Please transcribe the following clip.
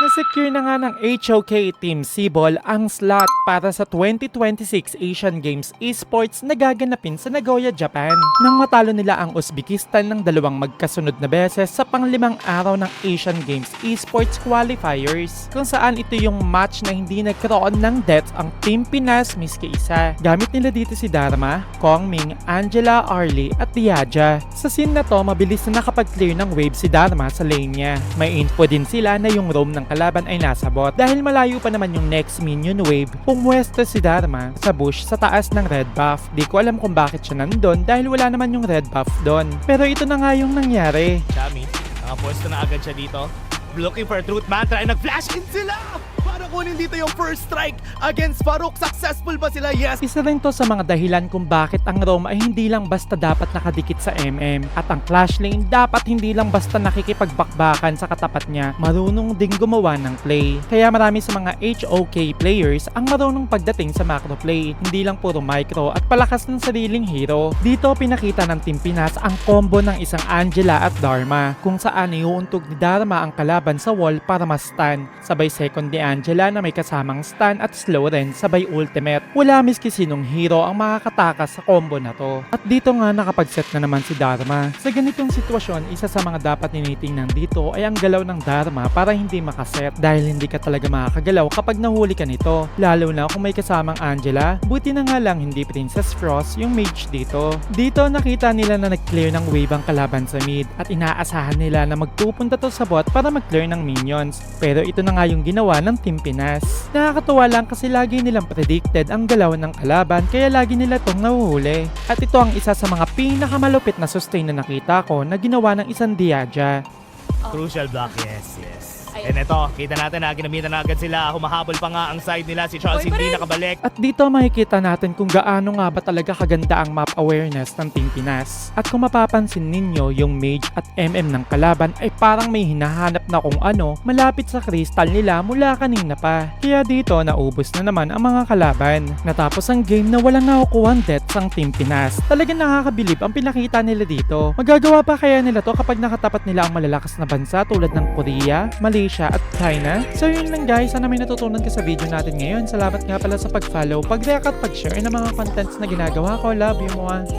Nasecure na nga ng HOK Team Cebol ang slot para sa 2026 Asian Games Esports na gaganapin sa Nagoya, Japan. Nang matalo nila ang Uzbekistan ng dalawang magkasunod na beses sa panglimang araw ng Asian Games Esports Qualifiers, kung saan ito yung match na hindi nagkaroon ng deaths ang Team Pinas miski isa. Gamit nila dito si Dharma, Kongming, Angela, Arlie at Diaja. Sa scene na to, mabilis na nakapag-clear ng wave si Dharma sa lane niya. May info din sila na yung roam ng kalaban ay nasa bot. Dahil malayo pa naman yung next minion wave, pumwesto si Dharma sa bush sa taas ng red buff. Di ko alam kung bakit siya nandun dahil wala naman yung red buff doon. Pero ito na nga yung nangyari. Chami, nakapwesto na agad siya dito. Looking for a truth mantra and nag-flash in sila! Para kunin dito yung first strike against Farouk. Successful ba sila? Yes! Isa rin to sa mga dahilan kung bakit ang roam ay hindi lang basta dapat nakadikit sa MM at ang clash lane dapat hindi lang basta nakikipagbakbakan sa katapat niya, marunong ding gumawa ng play. Kaya marami sa mga HOK players ang marunong pagdating sa macro play, hindi lang puro micro at palakas ng sariling hero. Dito pinakita ng Team Pinas ang combo ng isang Angela at Dharma, kung saan iuuntog ni Dharma ang kalaban sa wall para ma-stun, sabay second ni Angela na may kasamang stun at slow rin sabay ultimate. Wala miski sinong hero ang makakatakas sa combo na to. At dito nga nakapag-set na naman si Dharma. Sa ganitong sitwasyon, isa sa mga dapat tinitingnan dito ay ang galaw ng Dharma para hindi makaset, dahil hindi ka talaga makakagalaw kapag nahuli ka nito. Lalo na kung may kasamang Angela, buti na nga lang hindi Princess Frost yung mage dito. Dito nakita nila na nag-clear ng wave ang kalaban sa mid at inaasahan nila na magpupunta to sa bot para mag-clear ng minions. Pero ito na nga yung ginawa ng Team Pinas. Nakakatuwa lang kasi lagi nilang predicted ang galaw ng kalaban kaya lagi nila tong nahuhuli. At ito ang isa sa mga pinakamalupit na sustain na nakita ko na ginawa ng isang Diaja. Crucial block, yes. And ito, kita natin na ginamitan na agad sila. Humahabol pa nga ang side nila. Si Charles hindi nakabalik. At dito makikita natin kung gaano nga ba talaga kaganda ang map awareness ng Team Pinas. At kung mapapansin ninyo, yung mage at MM ng kalaban ay parang may hinahanap na kung ano malapit sa crystal nila mula kanina pa. Kaya dito naubos na naman ang mga kalaban. Natapos ang game na walang nakukuhang deaths ang Team Pinas. Talagang nakakabilib ang pinakita nila dito. Magagawa pa kaya nila to kapag nakatapat nila ang malalakas na bansa tulad ng Korea, Malaysia at China? So yun lang guys, sana may natutunan ka sa video natin ngayon. Salamat nga pala sa pag-follow, pag-react at pag-share ng mga contents na ginagawa ko. Love you mga.